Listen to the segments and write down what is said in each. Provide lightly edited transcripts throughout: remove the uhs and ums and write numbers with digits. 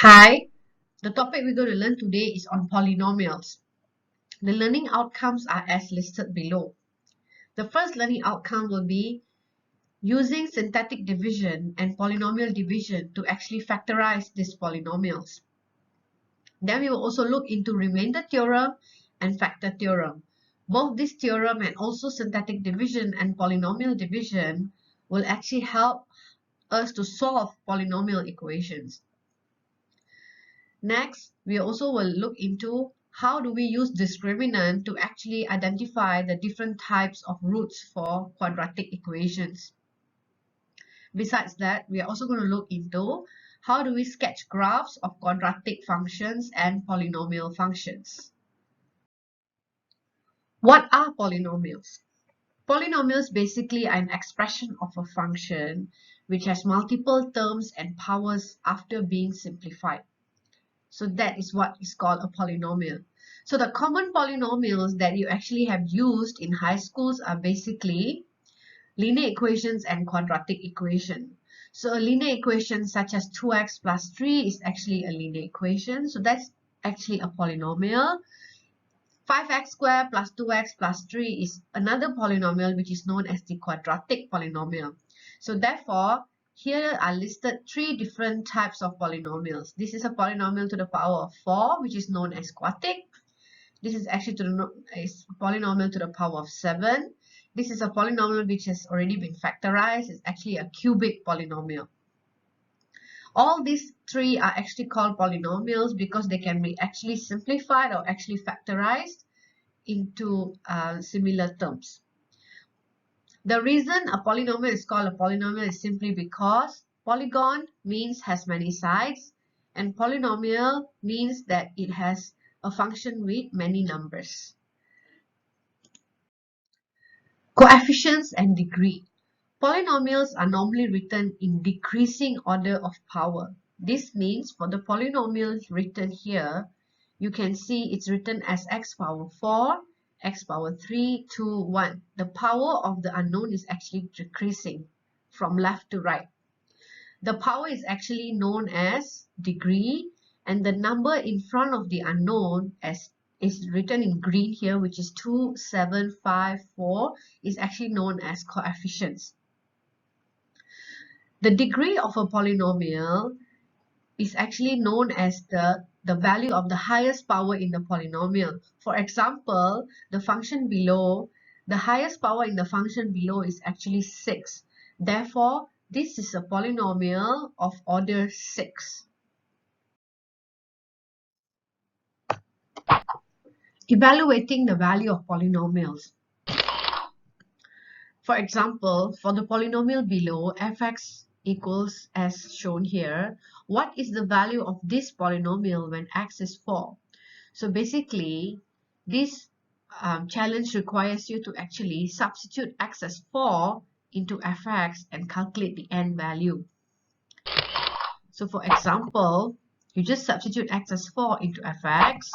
Hi, the topic we're going to learn today is on polynomials. The learning outcomes are as listed below. The first learning outcome will be using syntactic division and polynomial division to actually factorize these polynomials. Then we will also look into remainder theorem and factor theorem. Both this theorem and also syntactic division and polynomial division will actually help us to solve polynomial equations. Next, we also will look into how do we use discriminant to actually identify the different types of roots for quadratic equations. Besides that, we are also going to look into how do we sketch graphs of quadratic functions and polynomial functions. What are polynomials? Polynomials basically are an expression of a function which has multiple terms and powers after being simplified. So that is what is called a polynomial. So the common polynomials that you actually have used in high schools are basically linear equations and quadratic equation. So a linear equation such as 2x plus 3 is actually a linear equation. So that's actually a polynomial. 5x squared plus 2x plus 3 is another polynomial which is known as the quadratic polynomial. So therefore, here are listed three different types of polynomials. This is a polynomial to the power of 4, which is known as quartic. This is actually a polynomial to the power of 7. This is a polynomial which has already been factorized. It's actually a cubic polynomial. All these three are actually called polynomials because they can be actually simplified or actually factorized into similar terms. The reason a polynomial is called a polynomial is simply because polygon means has many sides and polynomial means that it has a function with many numbers. Coefficients and degree. Polynomials are normally written in decreasing order of power. This means for the polynomials written here, you can see it's written as x power 4, x power 3, 2, 1. The power of the unknown is actually decreasing from left to right. The power is actually known as degree, and the number in front of the unknown as is written in green here, which is 2, 7, 5, 4, is actually known as coefficients. The degree of a polynomial is actually known as the value of the highest power in the polynomial. For example, the function below, the highest power in the function below is actually 6. Therefore, this is a polynomial of order 6. Evaluating the value of polynomials. For example, for the polynomial below, fx equals as shown here, what is the value of this polynomial when x is 4? So basically, this challenge requires you to actually substitute x as 4 into fx and calculate the end value. So for example, you just substitute x as 4 into fx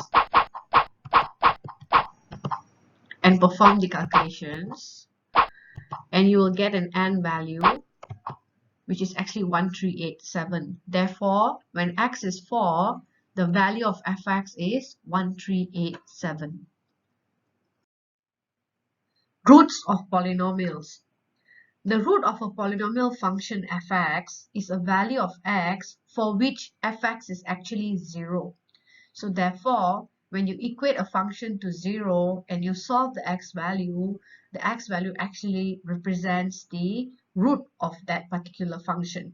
and perform the calculations, and you will get an end value which is actually 1387. Therefore, when x is 4, the value of fx is 1387. Roots of polynomials. The root of a polynomial function fx is a value of x for which fx is actually 0. So therefore, when you equate a function to 0 and you solve the x value actually represents the root of that particular function.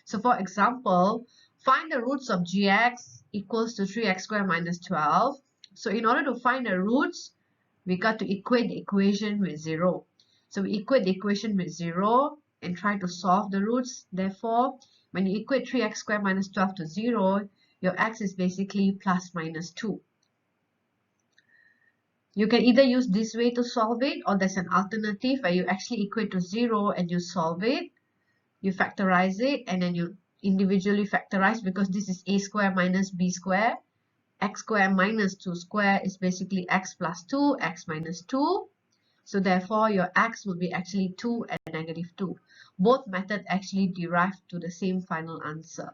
So for example, find the roots of gx equals to 3x squared minus 12. So in order to find the roots, we got to equate the equation with 0. So we equate the equation with 0 and try to solve the roots. Therefore, when you equate 3x squared minus 12 to 0, your x is basically plus minus 2. You can either use this way to solve it, or there's an alternative where you actually equate to 0 and you solve it. You factorize it and then you individually factorize, because this is a squared minus b squared. X squared minus 2 squared is basically x plus 2, x minus 2. So therefore, your x will be actually 2 and negative 2. Both methods actually derive to the same final answer.